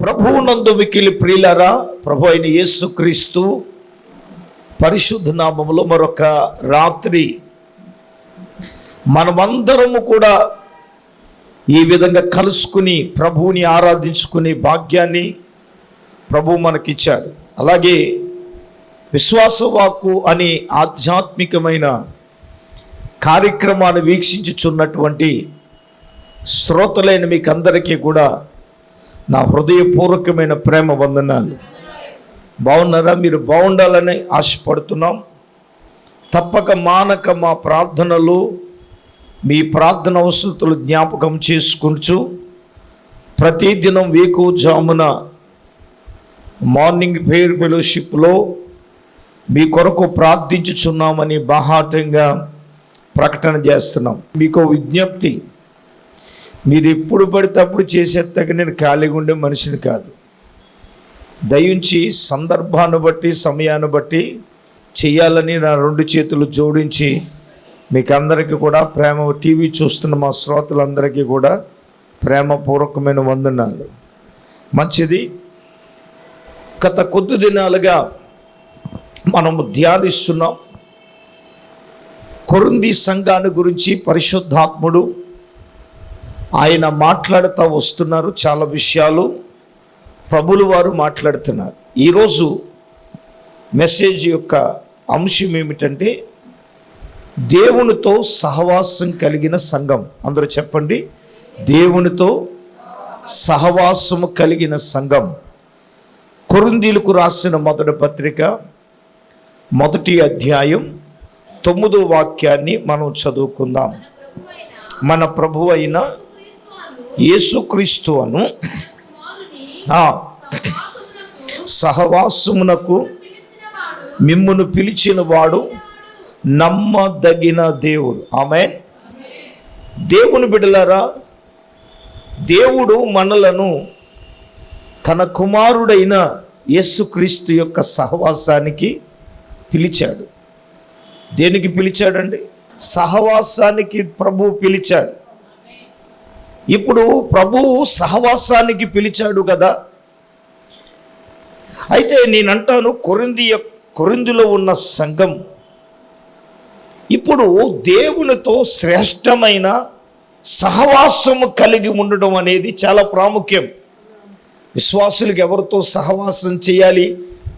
ప్రభువునందు మిక్కిలి ప్రియులారా, ప్రభు అయిన యేసుక్రీస్తు పరిశుద్ధ నామములో మరొక రాత్రి మనమందరము కూడా ఈ విధంగా కలుసుకుని ప్రభువుని ఆరాధించుకునే భాగ్యాన్ని ప్రభువు మనకిచ్చారు. అలాగే విశ్వాసవాక్కు అనే ఆధ్యాత్మికమైన కార్యక్రమాన్ని వీక్షించుచున్నటువంటి శ్రోతలైన మీకు అందరికీ కూడా నా హృదయపూర్వకమైన ప్రేమ వందనాలు. బాగున్నారా? మీరు బాగుండాలని ఆశపడుతున్నాం. తప్పక మానక మా ప్రార్థనలు, మీ ప్రార్థన అవసరతలు జ్ఞాపకం చేసుకుంటూ ప్రతిదినం వేకువజామున మార్నింగ్ ప్రేయర్ ఫెలోషిప్లో మీ కొరకు ప్రార్థించుచున్నామని బాహాటంగా ప్రకటన చేస్తున్నాం. మీకు విజ్ఞప్తి, మీరు ఎప్పుడు పడితే అప్పుడు చేసేస్తాక నేను ఖాళీగా ఉండే మనిషిని కాదు. దయించి సందర్భాన్ని బట్టి సమయాన్ని బట్టి చేయాలని నా రెండు చేతులు జోడించి మీకు అందరికీ కూడా ప్రేమ, టీవీ చూస్తున్న మా శ్రోతలందరికీ కూడా ప్రేమపూర్వకమైన వందనాలు. మంచిది. గత కొద్ది దినాలుగా మనము ధ్యానిస్తున్నాం. కొరింథీ సంఘాన్ని గురించి పరిశుద్ధాత్ముడు ఆయన మాట్లాడుతూ వస్తున్నారు. చాలా విషయాలు ప్రభులు వారు మాట్లాడుతున్నారు. ఈరోజు మెసేజ్ యొక్క అంశం ఏమిటంటే దేవునితో సహవాసం కలిగిన సంఘం. అందరూ చెప్పండి, దేవునితో సహవాసము కలిగిన సంఘం. కొరింథీయులకు రాసిన మొదటి పత్రిక 1వ అధ్యాయం 9వ వాక్యాన్ని మనం చదువుకుందాం. మన ప్రభువు అయిన యేసుక్రీస్తు అను సహవాసమునకు మిమ్మును పిలిచిన వాడు నమ్మదగిన దేవుడు. ఆమేన్. దేవుని బిడ్డలారా, దేవుడు మనలను తన కుమారుడైన యేసుక్రీస్తు యొక్క సహవాసానికి పిలిచాడు. దేనికి పిలిచాడండి? సహవాసానికి ప్రభువు పిలిచాడు. ఇప్పుడు ప్రభువు సహవాసానికి పిలిచాడు కదా. అయితే నేనంటాను, కొరింథీలో ఉన్న సంఘం ఇప్పుడు దేవునితో శ్రేష్టమైన సహవాసము కలిగి ఉండడం అనేది చాలా ప్రాముఖ్యం. విశ్వాసులకు ఎవరితో సహవాసం చేయాలి?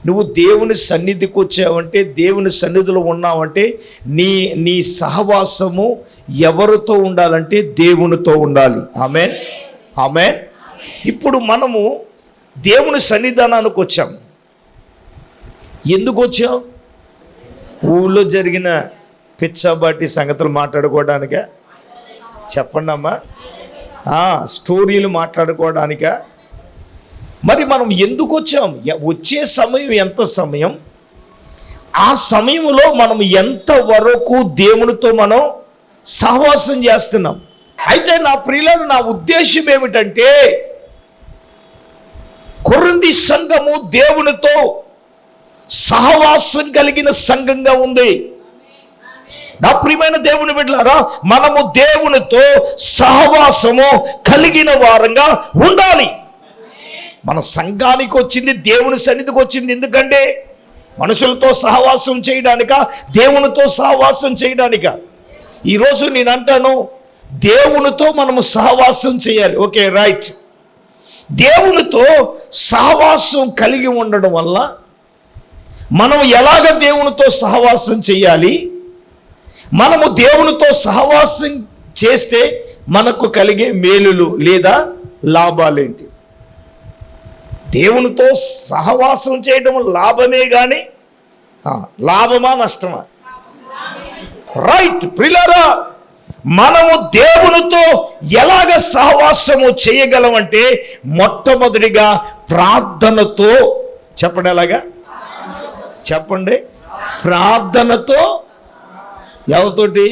నువ్వు దేవుని సన్నిధికి వచ్చావంటే, దేవుని సన్నిధిలో ఉన్నావంటే నీ సహవాసము ఎవరితో ఉండాలంటే దేవునితో ఉండాలి. ఆమేన్, ఆమేన్. ఇప్పుడు మనము దేవుని సన్నిధానానికి వచ్చాం. ఎందుకు వచ్చాం? ఊళ్ళో జరిగిన పిచ్చాబాటి సంగతులు మాట్లాడుకోవడానికా? చెప్పండి అమ్మా. స్టోరీలు మాట్లాడుకోవడానికా? మరి మనం ఎందుకు వచ్చాం? వచ్చే సమయం ఎంత సమయం, ఆ సమయంలో మనం ఎంతవరకు దేవునితో మనం సహవాసం చేస్తున్నాం. అయితే నా ప్రియులను, నా ఉద్దేశం ఏమిటంటే, కొరింథీ సంఘము దేవునితో సహవాసం కలిగిన సంఘంగా ఉంది. నా ప్రియమైన దేవుని బిడ్డలారా, మనము దేవునితో సహవాసము కలిగిన వారంగా ఉండాలి. మన సంఘానికి వచ్చింది, దేవుని సన్నిధికి వచ్చింది ఎందుకంటే మనుషులతో సహవాసం చేయడానిక, దేవునితో సహవాసం చేయడానిక? ఈరోజు నేను అంటాను, దేవునితో మనము సహవాసం చేయాలి. Okay, right. దేవునితో సహవాసం కలిగి ఉండడం వల్ల మనం ఎలాగ దేవునితో సహవాసం చేయాలి, మనము దేవునితో సహవాసం చేస్తే మనకు కలిగే మేలులు లేదా లాభాలేంటి? దేవునితో సహవాసం చేయడం లాభమే కానీ లాభమా నష్టమా? రైట్. ప్రియులారా, మనము దేవునితో ఎలాగ సహవాసము చేయగలమంటే మొట్టమొదటిగా ప్రార్థనతో. చెప్పండి, ఎలాగా? చెప్పండి. ప్రార్థనతో. ఎవరితోటి?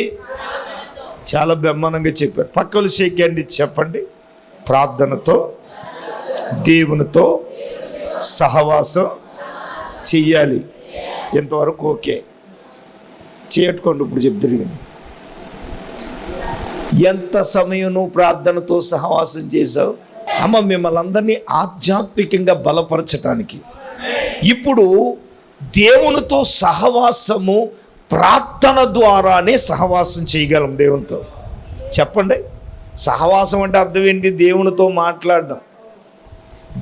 చాలా బ్రహ్మాండంగా చెప్పారు. పక్కలు షేకండి, చెప్పండి. ప్రార్థనతో దేవునితో సహవాసం చెయ్యాలి. ఎంతవరకు ఓకే? చేయట్టుకోండి. ఇప్పుడు చెప్తారు, ఎంత సమయం నువ్వు ప్రార్థనతో సహవాసం చేసావు? అమ్మ మిమ్మల్ని అందరినీ ఆధ్యాత్మికంగా బలపరచటానికి ఇప్పుడు దేవునితో సహవాసము ప్రార్థన ద్వారానే సహవాసం చేయగలం దేవునితో. చెప్పండి, సహవాసం అంటే అర్థం ఏంటి? దేవునితో మాట్లాడడం.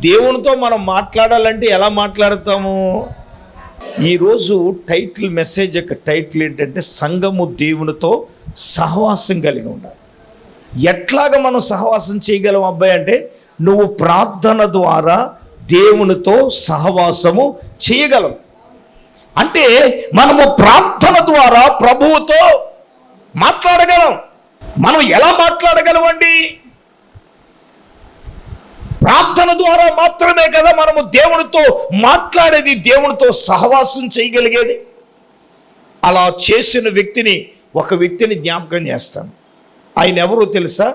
దేవునితో మనం మాట్లాడాలంటే ఎలా మాట్లాడతాము? ఈరోజు టైటిల్, మెసేజ్ యొక్క టైటిల్ ఏంటంటే సంఘము దేవునితో సహవాసం కలిగి ఉండాలి. ఎట్లాగా మనం సహవాసం చేయగలం అబ్బాయి అంటే, నువ్వు ప్రార్థన ద్వారా దేవునితో సహవాసము చేయగలవు. అంటే మనము ప్రార్థన ద్వారా ప్రభువుతో మాట్లాడగలం. మనం ఎలా మాట్లాడగలమండి? ప్రార్థన ద్వారా మాత్రమే కదా మనము దేవునితో మాట్లాడేది, దేవునితో సహవాసం చేయగలిగేది. అలా చేసిన ఒక వ్యక్తిని జ్ఞాపకం చేస్తాను. ఆయన ఎవరో తెలుసా?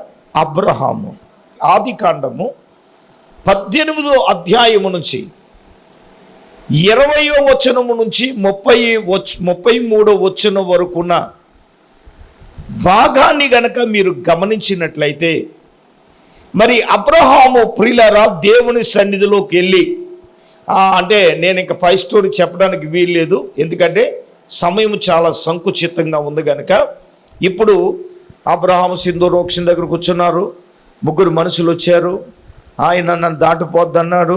అబ్రహాము. ఆదికాండము 18వ అధ్యాయము నుంచి 20వ వచనము నుంచి 33వ వచనం వరకున్న భాగాన్ని గనక మీరు గమనించినట్లయితే, మరి అబ్రహాము ప్రియులారా దేవుని సన్నిధిలోకి వెళ్ళి, అంటే నేను ఇంకా పై స్టోరీ చెప్పడానికి వీల్లేదు, ఎందుకంటే సమయం చాలా సంకుచితంగా ఉంది కనుక. ఇప్పుడు అబ్రహాము సింధూరోక్షణ దగ్గర కూర్చున్నారు. 3 మనుషులు వచ్చారు. ఆయన నన్ను దాటిపోద్దన్నాడు,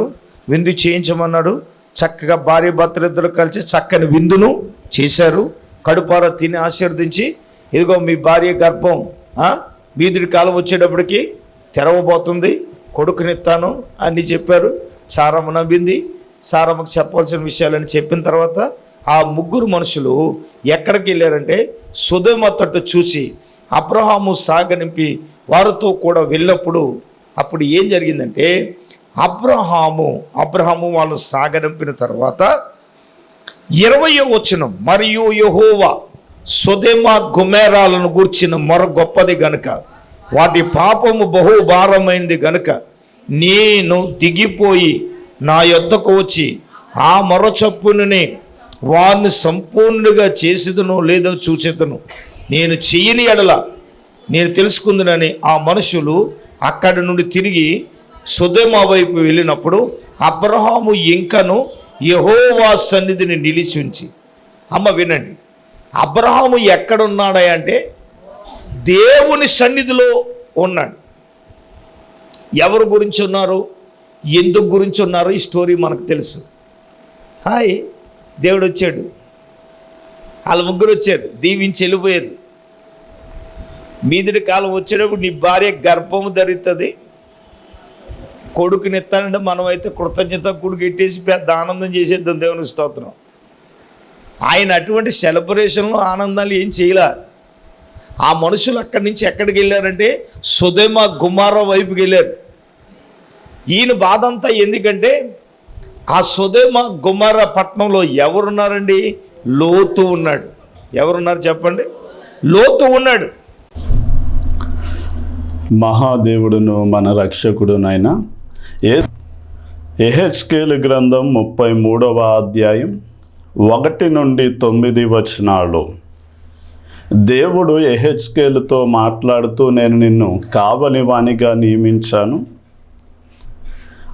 విందు చేయించమన్నాడు. చక్కగా భార్య భర్తలిద్దరూ కలిసి చక్కని విందును చేశారు. కడుపార తిని ఆశీర్వదించి, ఇదిగో మీ భార్య గర్భం వీధుడి కాలం వచ్చేటప్పటికి తెరవబోతుంది, కొడుకునిస్తాను అని చెప్పారు. సారమ్మ నవ్వింది. సారమ్మకు చెప్పాల్సిన విషయాలని చెప్పిన తర్వాత ఆ 3 మనుషులు ఎక్కడికి వెళ్ళారంటే సొదొమ తట్టు చూసి అబ్రహాము సాగనింపి వారితో కూడా వెళ్ళినప్పుడు, అప్పుడు ఏం జరిగిందంటే, అబ్రహాము వాళ్ళు సాగనింపిన తర్వాత 20వ వచనం, మరియు యెహోవా సొదొమ గొమొర్రాలను గూర్చిన మొర గొప్పది గనుక వాటి పాపము బహుభారమైంది గనుక నేను దిగిపోయి నా యొద్దకు వచ్చి ఆ మొర చొప్పుననే వారిని సంపూర్ణంగా చేసేదనో లేదో చూచేదను. నేను చెయ్యని ఎడల నేను తెలుసుకుందునని ఆ మనుషులు అక్కడి నుండి తిరిగి సొదొమ వైపు వెళ్ళినప్పుడు అబ్రహాము ఇంకను యెహోవా సన్నిధిని నిలిచి ఉంచి. అమ్మ వినండి, అబ్రహాము ఎక్కడున్నాడా అంటే దేవుని సన్నిధిలో ఉన్నాడు. ఎవరి గురించి ఉన్నారు, ఎందుకు గురించి ఉన్నారు, ఈ స్టోరీ మనకు తెలుసు. దేవుడు వచ్చాడు, వాళ్ళ 3 వచ్చారు, దీవించి వెళ్ళిపోయారు. మీదిడి కాలం వచ్చేటప్పుడు నీ భార్య గర్భము ధరిస్తుంది, కొడుకునిస్తానంటే మనమైతే కృతజ్ఞత కొడుకు ఎట్టేసి పెద్ద ఆనందం చేసేద్దాం. దేవుని స్తోత్రం. ఆయన అటువంటి సెలబ్రేషన్లు ఆనందాలు ఏం చేయలే. ఆ మనుషులు అక్కడి నుంచి ఎక్కడికి వెళ్ళారంటే సొదొమ గొమొర్రా వైపుకి వెళ్ళారు. ఈయన బాధ అంతా ఎందుకంటే ఆ సొదొమ గొమొర్రా పట్టణంలో ఎవరున్నారండి? లోతు ఉన్నాడు. ఎవరున్నారు చెప్పండి? లోతు ఉన్నాడు. మహాదేవుడును మన రక్షకుడునైన యెహెజ్కేలు గ్రంథం 33వ అధ్యాయం 1 నుండి 9 వచనాలు. దేవుడు యెహెజ్కేలుతో మాట్లాడుతూ, నేను నిన్ను కావలివానిగా నియమించాను.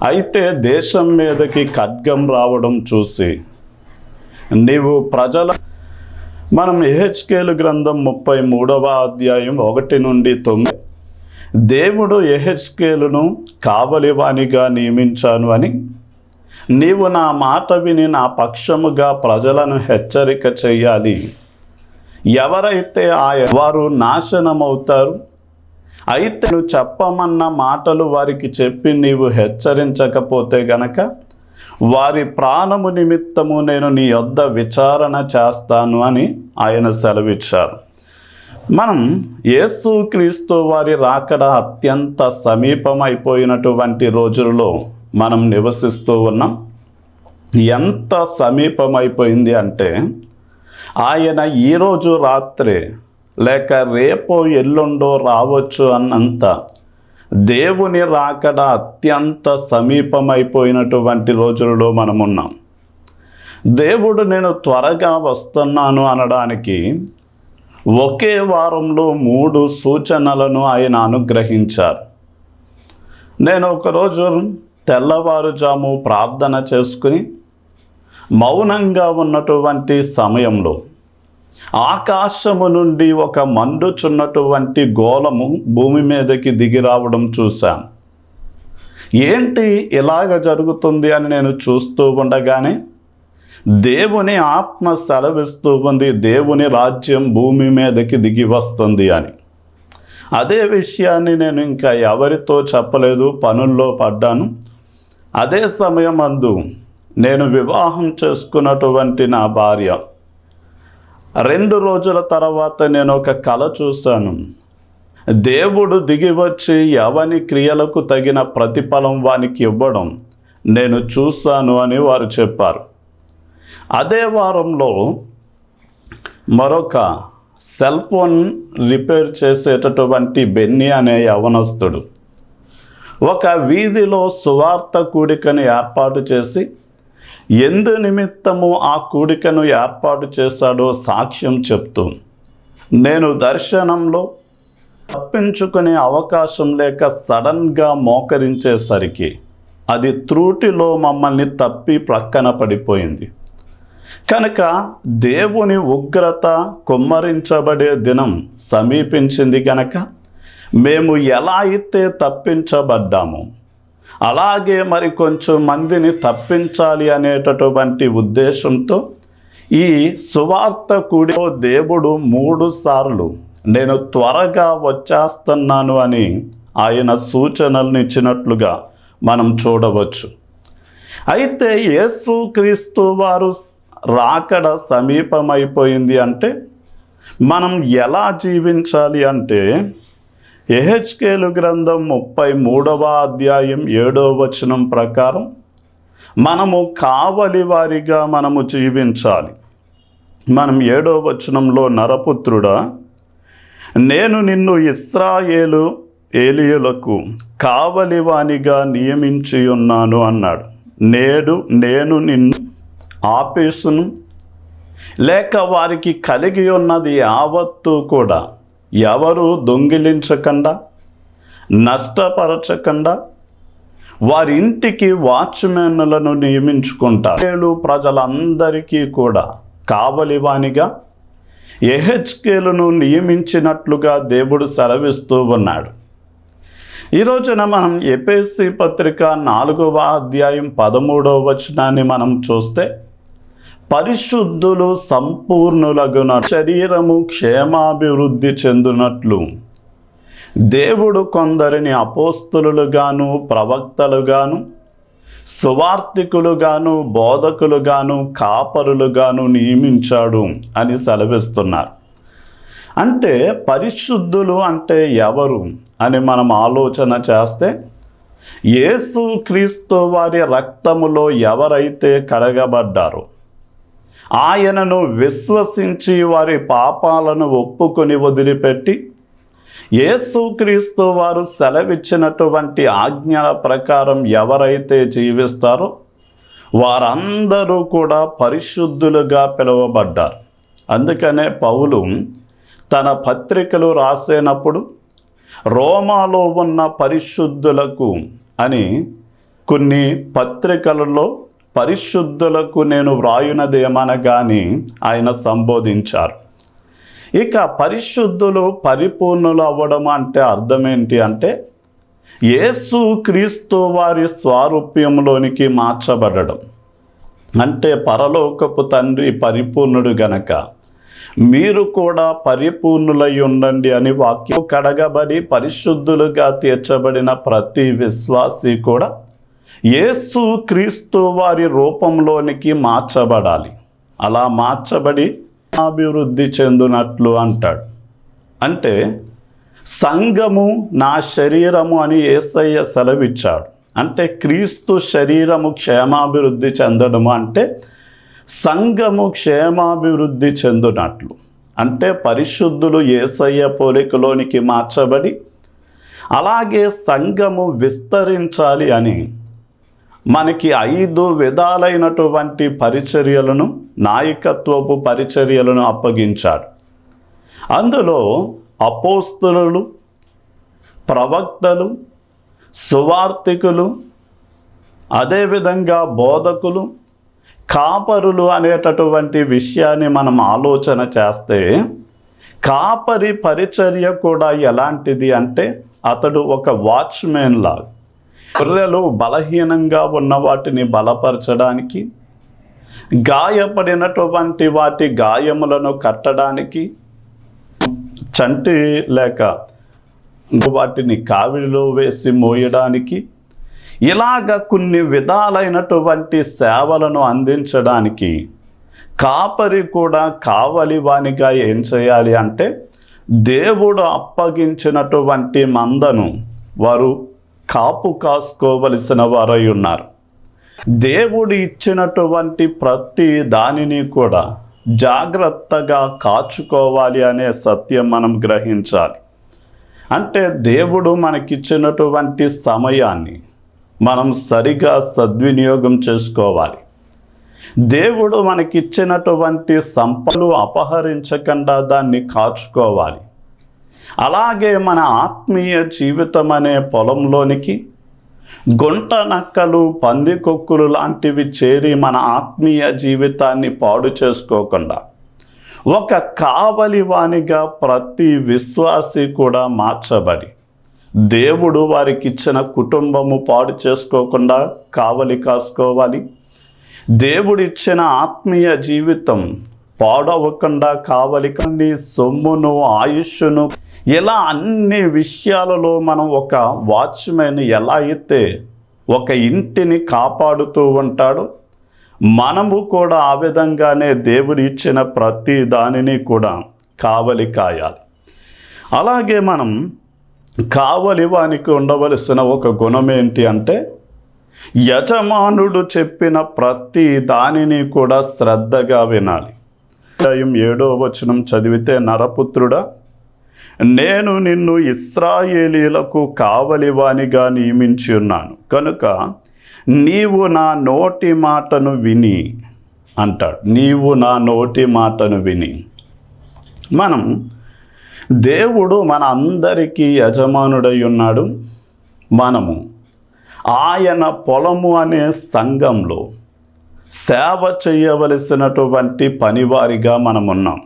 అయితే దేశం మీదకి ఖడ్గం రావడం చూసి నీవు మనం యెహెజ్కేలు గ్రంథం 33వ అధ్యాయం 1 నుండి 9. దేవుడు యెహెజ్కేలును కావలివానిగా నియమించాను అని నీవు నా మాట విని నా పక్షముగా ప్రజలను హెచ్చరిక చెయ్యాలి. ఎవరైతే వారు నాశనమవుతారు. అయితే నువ్వు చెప్పమన్న మాటలు వారికి చెప్పి నీవు హెచ్చరించకపోతే గనక వారి ప్రాణము నిమిత్తము నేను నీ యొద్ద విచారణ చేస్తాను అని ఆయన సెలవిచ్చారు. మనం యేసుక్రీస్తు వారి రాకడ అత్యంత సమీపమైపోయినటువంటి రోజుల్లో మనం నివసిస్తూ ఉన్నాం. ఎంత సమీపమైపోయింది అంటే ఆయన ఈరోజు రాత్రే లేక రేపో ఎల్లుండో రావచ్చు అన్నంత దేవుని రాకడ అత్యంత సమీపమైపోయినటువంటి రోజులలో మనమున్నాం. దేవుడు నేను త్వరగా వస్తున్నాను అనడానికి ఒకే వారంలో 3 సూచనలను ఆయన అనుగ్రహించారు. నేను ఒకరోజు తెల్లవారుజాము ప్రార్థన చేసుకుని మౌనంగా ఉన్నటువంటి సమయంలో ఆకాశము నుండి ఒక మండుచున్నటువంటి గోళము భూమి మీదకి దిగి రావడం చూశాను. ఏంటి ఇలాగ జరుగుతుంది అని నేను చూస్తూ ఉండగానే దేవుని ఆత్మ సెలవిస్తూ ఉంది, దేవుని రాజ్యం భూమి మీదకి దిగి వస్తుంది అని. అదే విషయాన్ని నేను ఇంకా ఎవరితో చెప్పలేదు, పనుల్లో పడ్డాను. అదే సమయం అందు నేను వివాహం చేసుకున్నటువంటి నా భార్య 2 రోజుల తర్వాత నేను ఒక కల చూశాను. దేవుడు దిగి వచ్చి ఎవని క్రియలకు తగిన ప్రతిఫలం వానికి ఇవ్వడం నేను చూశాను అని వారు చెప్పారు. అదే వారంలో మరొక సెల్ ఫోన్ రిపేర్ చేసేటటువంటి బెన్నీ అనే యవనస్తుడు ఒక వీధిలో సువార్త కూడికను ఏర్పాటు చేసి ఎందు నిమిత్తము ఆ కూడికను ఏర్పాటు చేశాడో సాక్ష్యం చెప్తూ, నేను దర్శనంలో తప్పించుకునే అవకాశం లేక సడన్గా మోకరించేసరికి అది త్రూటిలో మమ్మల్ని తప్పి ప్రక్కన పడిపోయింది. కనుక దేవుని ఉగ్రత కుమ్మరించబడే దినం సమీపించింది. కనుక మేము ఎలా అయితే తప్పించబడ్డామో అలాగే మరి కొంచెం మందిని తప్పించాలి అనేటటువంటి ఉద్దేశంతో ఈ సువార్త కూడిలో దేవుడు 3 సార్లు నేను త్వరగా వచ్చేస్తున్నాను అని ఆయన సూచనలను ఇచ్చినట్లుగా మనం చూడవచ్చు. అయితే యేసుక్రీస్తు వారు రాకడ సమీపమైపోయింది అంటే మనం ఎలా జీవించాలి అంటే యెహెజ్కేలు గ్రంథం 33వ అధ్యాయం 7వ వచనం ప్రకారం మనము కావలి వారిగా మనము జీవించాలి. మనం 7వ వచనంలో, నరపుత్రుడా, నేను నిన్ను ఇశ్రాయేలు ఏలియులకు కావలివానిగా నియమించి ఉన్నాను అన్నాడు. నేడు నేను నిన్ను ఆపేసును, లేక వారికి కలిగి ఉన్నది యావత్తు కూడా ఎవరు దొంగిలించకుండా నష్టపరచకుండా వారి ఇంటికి వాచ్మెన్లను నియమించుకుంటారు. ప్రజలందరికీ కూడా కావలివానిగా యెహెజ్కేలును నియమించినట్లుగా దేవుడు సెలవిస్తూ ఉన్నాడు. ఈ రోజున మనం ఎఫెసీ పత్రిక 4వ అధ్యాయం 13వ వచనాన్ని మనం చూస్తే, పరిశుద్ధులు సంపూర్ణులగున శరీరము క్షేమాభివృద్ధి చెందునట్లు దేవుడు కొందరిని అపోస్తలులుగాను, ప్రవక్తలుగాను, సువార్తికులుగాను, బోధకులుగాను, కాపరులుగాను నియమించాడు అని సెలవిస్తున్నారు. అంటే పరిశుద్ధులు అంటే ఎవరు అని మనం ఆలోచన చేస్తే, యేసుక్రీస్తు వారి రక్తములో ఎవరైతే కడగబడ్డారో, ఆయనను విశ్వసించి వారి పాపాలను ఒప్పుకొని వదిలిపెట్టి యేసుక్రీస్తు వారు సెలవిచ్చినటువంటి ఆజ్ఞల ప్రకారం ఎవరైతే జీవిస్తారో వారందరూ కూడా పరిశుద్ధులుగా పిలువబడ్డారు. అందుకనే పౌలు తన పత్రికలు రాసేటప్పుడు రోమాలో ఉన్న పరిశుద్ధులకు అని కొన్ని పత్రికలలో పరిశుద్ధులకు నేను వ్రాయునదేమనగాని ఆయన సంబోధించారు. ఇక పరిశుద్ధులు పరిపూర్ణులు అవ్వడం అంటే అర్థం ఏంటి అంటే యేసుక్రీస్తు వారి స్వారూప్యంలోనికి మార్చబడడం. అంటే పరలోకపు తండ్రి పరిపూర్ణుడు గనక మీరు కూడా పరిపూర్ణులై ఉండండి అని వాక్యం. కడగబడి పరిశుద్ధులుగా తీర్చబడిన ప్రతి విశ్వాసి కూడా యేసుక్రీస్తు వారి రూపంలోనికి మార్చబడాలి. అలా మార్చబడి అభివృద్ధి చెందునట్లు అంటాడు. అంటే సంఘము నా శరీరము అని యేసయ్య సెలవిచ్చాడు. అంటే క్రీస్తు శరీరము క్షేమాభివృద్ధి చెందడము అంటే సంఘము క్షేమాభివృద్ధి చెందునట్లు. అంటే పరిశుద్ధులు యేసయ్య పోలికలోనికి మార్చబడి అలాగే సంఘము విస్తరించాలి అని మనకి 5 విధాలైనటువంటి పరిచర్యలను, నాయకత్వపు పరిచర్యలను అప్పగించాడు. అందులో అపోస్తలులు, ప్రవక్తలు, సువార్తికులు, అదేవిధంగా బోధకులు, కాపరులు అనేటటువంటి విషయాన్ని మనం ఆలోచన చేస్తే, కాపరి పరిచర్య కూడా ఎలాంటిది అంటే అతడు ఒక వాచ్మెన్ లాగా. గొర్రెలు బలహీనంగా ఉన్న వాటిని బలపరచడానికి, గాయపడినటువంటి వాటి గాయములను కట్టడానికి, చంటి లేక వాటిని కావిడిలో వేసి మోయడానికి, ఇలాగ కొన్ని విధాలైనటువంటి సేవలను అందించడానికి కాపరి కూడా కావలివానిగా ఏం చేయాలి అంటే, దేవుడు అప్పగించినటువంటి మందను వారు కాపు కాసుకోవలసిన వారై ఉన్నారు. దేవుడు ఇచ్చినటువంటి ప్రతి దానిని కూడా జాగ్రత్తగా కాచుకోవాలి అనే సత్యం మనం గ్రహించాలి. అంటే దేవుడు మనకిచ్చినటువంటి సమయాన్ని మనం సరిగా సద్వినియోగం చేసుకోవాలి. దేవుడు మనకిచ్చినటువంటి సంపదలు అపహరించకుండా దాన్ని కాచుకోవాలి. అలాగే మన ఆత్మీయ జీవితం అనే పొలంలోనికి గుంట నక్కలు, పందికొక్కులు లాంటివి చేరి మన ఆత్మీయ జీవితాన్ని పాడు చేసుకోకుండా ఒక కావలివానిగా ప్రతి విశ్వాసి కూడా మార్చబడి, దేవుడు వారికి ఇచ్చిన కుటుంబము పాడు చేసుకోకుండా కావలి కాసుకోవాలి. దేవుడిచ్చిన ఆత్మీయ జీవితం పాడవకుండా కావలి, సొమ్మును, ఆయుష్ను, ఇలా అన్ని విషయాలలో మనం ఒక వాచ్మెన్ ఎలా అయితే ఒక ఇంటిని కాపాడుతూ ఉంటాడో, మనము కూడా ఆ విధంగానే దేవుడు ఇచ్చిన ప్రతి దానిని కూడా కావలి కాయాలి. అలాగే మనం కావలివానికి ఉండవలసిన ఒక గుణం ఏంటి అంటే, యజమానుడు చెప్పిన ప్రతి దానిని కూడా శ్రద్ధగా వినాలి. 7వ వచనం చదివితే, నరపుత్రుడా, నేను నిన్ను ఇశ్రాయేలీలకు కావలివానిగా నియమించి ఉన్నాను కనుక నీవు నా నోటి మాటను విని అంటాడు. నీవు నా నోటి మాటను విని. మనం దేవుడు మన అందరికీ యజమానుడై ఉన్నాడు. మనము ఆయన పొలము అనే సంఘంలో సేవ చేయవలసినటువంటి పనివారిగా మనమున్నాం.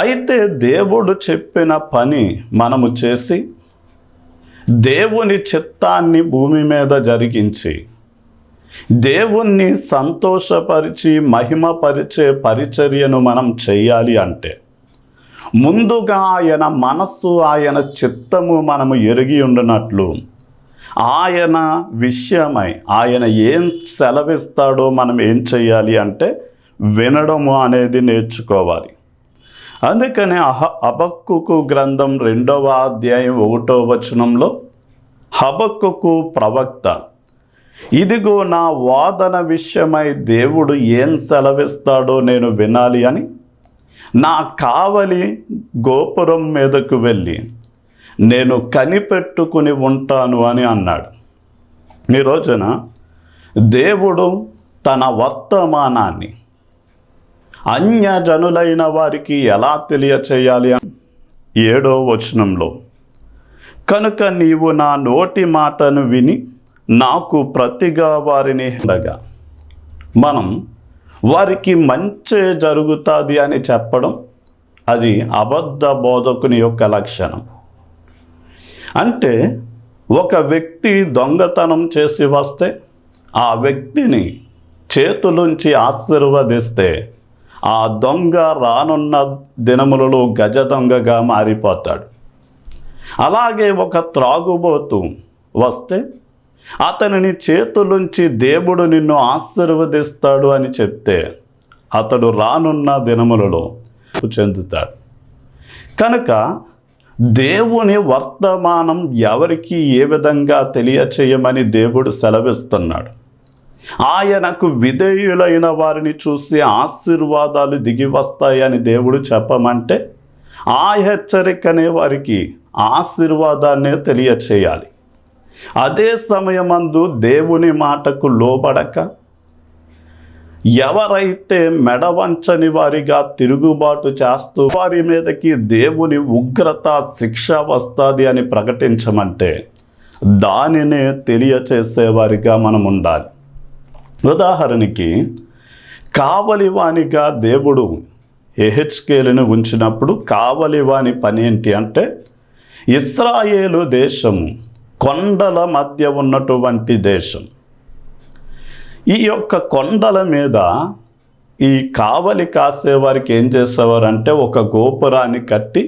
అయితే దేవుడు చెప్పిన పని మనము చేసి దేవుని చిత్తాన్ని భూమి మీద జరిగించి దేవుణ్ణి సంతోషపరిచి మహిమపరిచే పరిచర్యను మనం చేయాలి అంటే, ముందుగా ఆయన మనస్సు, ఆయన చిత్తము మనము ఎరిగి ఉండినట్లు, ఆయన విషయమై ఆయన ఏం సెలవిస్తాడో మనం ఏం చేయాలి అంటే వినడము అనేది నేర్చుకోవాలి. అందుకనే హబక్కూకు గ్రంథం 2వ అధ్యాయం 1వ వచనంలో హబక్కూకు ప్రవక్త, ఇదిగో నా వాదన విషయమై దేవుడు ఏం సెలవిస్తాడో నేను వినాలి అని నా కావలి గోపురం మీదకు వెళ్ళి నేను కనిపెట్టుకుని ఉంటాను అని అన్నాడు. ఈ రోజున దేవుడు తన వర్తమానాన్ని అన్యజనులైన వారికి ఎలా తెలియచేయాలి అని 7వ వచనంలో, కనుక నీవు నా నోటి మాటను విని నాకు ప్రతిగా వారిని ఉండగా, మనం వారికి మంచి జరుగుతుంది అని చెప్పడం అది అబద్ధ బోధకుని యొక్క లక్షణం. అంటే ఒక వ్యక్తి దొంగతనం చేసి వస్తే ఆ వ్యక్తిని చేతులుంచి ఆశీర్వదిస్తే ఆ దొంగ రానున్న దినములలో గజ దొంగగా మారిపోతాడు. అలాగే ఒక త్రాగుబోతు వస్తే అతనిని చేతులుంచి దేవుడు నిన్ను ఆశీర్వదిస్తాడు అని చెప్తే అతడు రానున్న దినములలో చెందుతాడు. కనుక దేవుని వర్తమానం ఎవరికి ఏ విధంగా తెలియచేయమని దేవుడు సెలవిస్తున్నాడు. ఆయనకు విధేయులైన వారిని చూసి ఆశీర్వాదాలు దిగి వస్తాయని దేవుడు చెప్పమంటే ఆ హెచ్చరికనే వారికి ఆశీర్వాదాన్నే తెలియచేయాలి. అదే సమయమందు దేవుని మాటకు లోబడక ఎవరైతే మెడవంచని వారిగా తిరుగుబాటు చేస్తూ వారి మీదకి దేవుని ఉగ్రత శిక్ష వస్తుంది అని ప్రకటించమంటే దానినే తెలియచేసేవారిగా మనం ఉండాలి. ఉదాహరణకి కావలివానిగా దేవుడు యెహెజ్కేలును ఉంచినప్పుడు కావలివాని పని ఏంటి అంటే, ఇశ్రాయేలు దేశము కొండల మధ్య ఉన్నటువంటి దేశం. ఈ యొక్క కొండల మీద ఈ కావలి కాసేవారికి ఏం చేసేవారంటే ఒక గోపురాన్ని కట్టి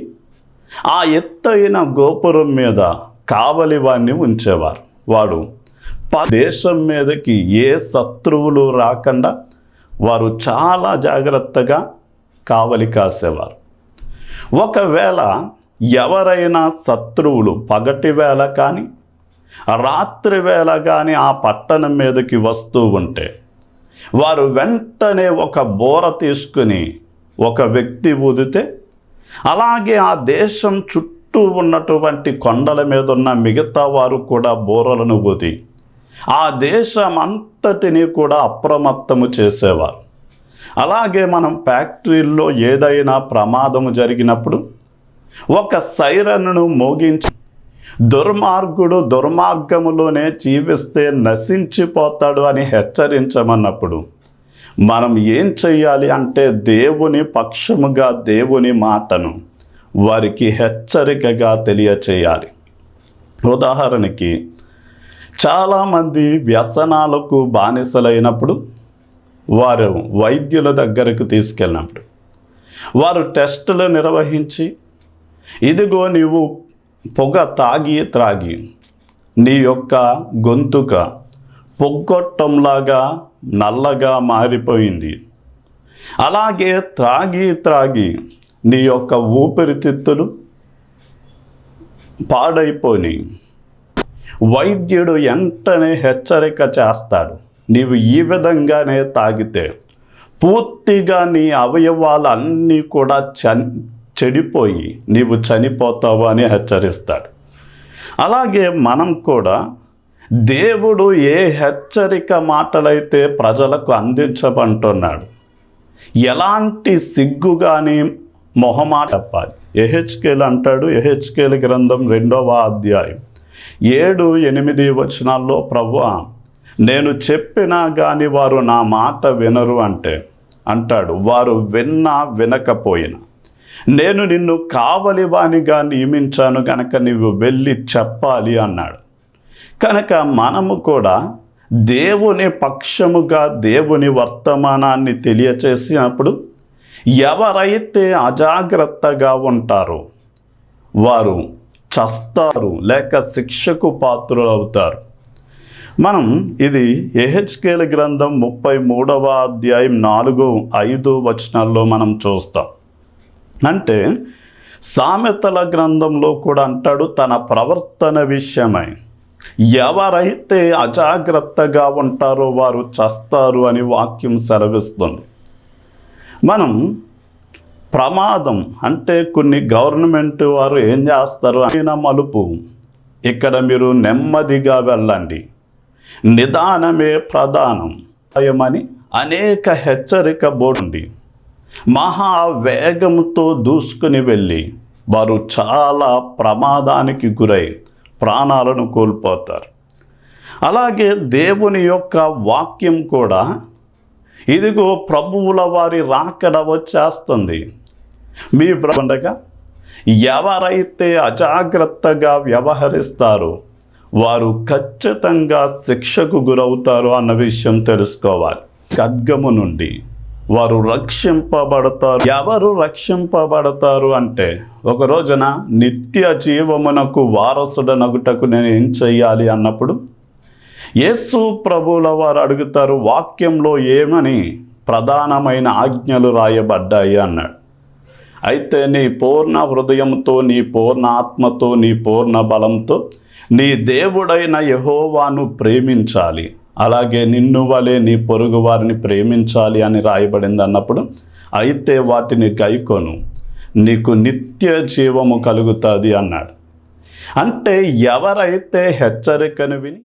ఆ ఎత్తైన గోపురం మీద కావలివాన్ని ఉంచేవారు. వాడు దేశం మీదకి ఏ శత్రువులు రాకుండా వారు చాలా జాగ్రత్తగా కావలి కాసేవారు. ఒకవేళ ఎవరైనా శత్రువులు పగటి వేళ కానీ రాత్రి వేళ కానీ ఆ పట్టణం మీదకి వస్తూ ఉంటే వారు వెంటనే ఒక బోర తీసుకుని ఒక వ్యక్తి ఊదితే, అలాగే ఆ దేశం చుట్టూ ఉన్నటువంటి కొండల మీద ఉన్న మిగతా వారు కూడా బోరలను ఊది ఆ దేశం అంతటినీ కూడా అప్రమత్తము చేసేవారు. అలాగే మనం ఫ్యాక్టరీల్లో ఏదైనా ప్రమాదము జరిగినప్పుడు ఒక సైరన్ను మోగించి దుర్మార్గుడు దుర్మార్గములోనే జీవిస్తే నశించిపోతాడు అని హెచ్చరించమన్నప్పుడు మనం ఏం చెయ్యాలి అంటే, దేవుని పక్షముగా దేవుని మాటను వారికి హెచ్చరికగా తెలియచేయాలి. ఉదాహరణకి చాలామంది వ్యసనాలకు బానిసలైనప్పుడు వారు వైద్యుల దగ్గరకు తీసుకెళ్ళినప్పుడు వారు టెస్టులు నిర్వహించి, ఇదిగో నీవు పొగ త్రాగి నీ యొక్క గొంతుక పొగ్గొట్టంలాగా నల్లగా మారిపోయింది, అలాగే త్రాగి నీ యొక్క ఊపిరితిత్తులు పాడైపోయి, వైద్యుడు వెంటనే హెచ్చరిక చేస్తాడు, నీవు ఈ విధంగానే తాగితే పూర్తిగా నీ అవయవాలు అన్నీ కూడా చెడిపోయి నీవు చనిపోతావు అని హెచ్చరిస్తాడు. అలాగే మనం కూడా దేవుడు ఏ హెచ్చరిక మాటలైతే ప్రజలకు అందించమంటున్నాడు, ఎలాంటి సిగ్గు కానీ మొహమాట చెప్పాలి. యెహెజ్కేలు అంటాడు, యెహెజ్కేలు గ్రంథం 2వ అధ్యాయం 7-8 వచనాల్లో, ప్రభువా నేను చెప్పినా కానీ వారు నా మాట వినరు అంటాడు. వారు విన్నా వినకపోయినా నేను నిన్ను కావలివానిగా నియమించాను కనుక నీవు వెళ్ళి చెప్పాలి అన్నాడు. కనుక మనము కూడా దేవుని పక్షముగా దేవుని వర్తమానాన్ని తెలియచేసినప్పుడు ఎవరైతే అజాగ్రత్తగా ఉంటారో వారు చస్తారు లేక శిక్షకు పాత్రులు అవుతారు. మనం ఇది యెహెజ్కేలు గ్రంథం 33వ అధ్యాయం 4-5 వచనాల్లో మనం చూస్తాం. అంటే సామెతల గ్రంథంలో కూడా అంటాడు, తన ప్రవర్తన విషయమై ఎవరైతే అజాగ్రత్తగా ఉంటారో వారు చస్తారు అని వాక్యం సెలవిస్తుంది. మనం ప్రమాదం అంటే కొన్ని గవర్నమెంట్ వారు ఏం చేస్తారు అయిన మలుపు, ఇక్కడ మీరు నెమ్మదిగా వెళ్ళండి, నిదానమే ప్రధానం అని అనేక హెచ్చరిక బోర్డు మహావేగంతో దూసుకుని వెళ్ళి వారు చాలా ప్రమాదానికి గురై ప్రాణాలను కోల్పోతారు. అలాగే దేవుని యొక్క వాక్యం కూడా, ఇదిగో ప్రభువుల వారి రాకడ వచ్చేస్తుంది, మీ ఉండగా ఎవరైతే అజాగ్రత్తగా వ్యవహరిస్తారో వారు ఖచ్చితంగా శిక్షకు గురవుతారు అన్న విషయం తెలుసుకోవాలి. ఖడ్గము నుండి వారు రక్షింపబడతారు. ఎవరు రక్షింపబడతారు అంటే, ఒక రోజున నిత్య జీవమునకు వారసుడనగుటకు నేను ఏం చెయ్యాలి అన్నప్పుడు యేసు ప్రభువుల వారు అడుగుతారు, వాక్యంలో ఏమని ప్రధానమైన ఆజ్ఞలు రాయబడ్డాయి అన్నాడు. అయితే నీ పూర్ణ హృదయంతో, నీ పూర్ణ ఆత్మతో, నీ పూర్ణ బలంతో నీ దేవుడైన యెహోవాను ప్రేమించాలి, అలాగే నిన్ను వలె నీ పొరుగు వారిని ప్రేమించాలి అని రాయబడింది అన్నప్పుడు, అయితే వాటిని గైకొను, నీకు నిత్య జీవము కలుగుతుంది అన్నాడు. అంటే ఎవరైతే హెచ్చరికను విని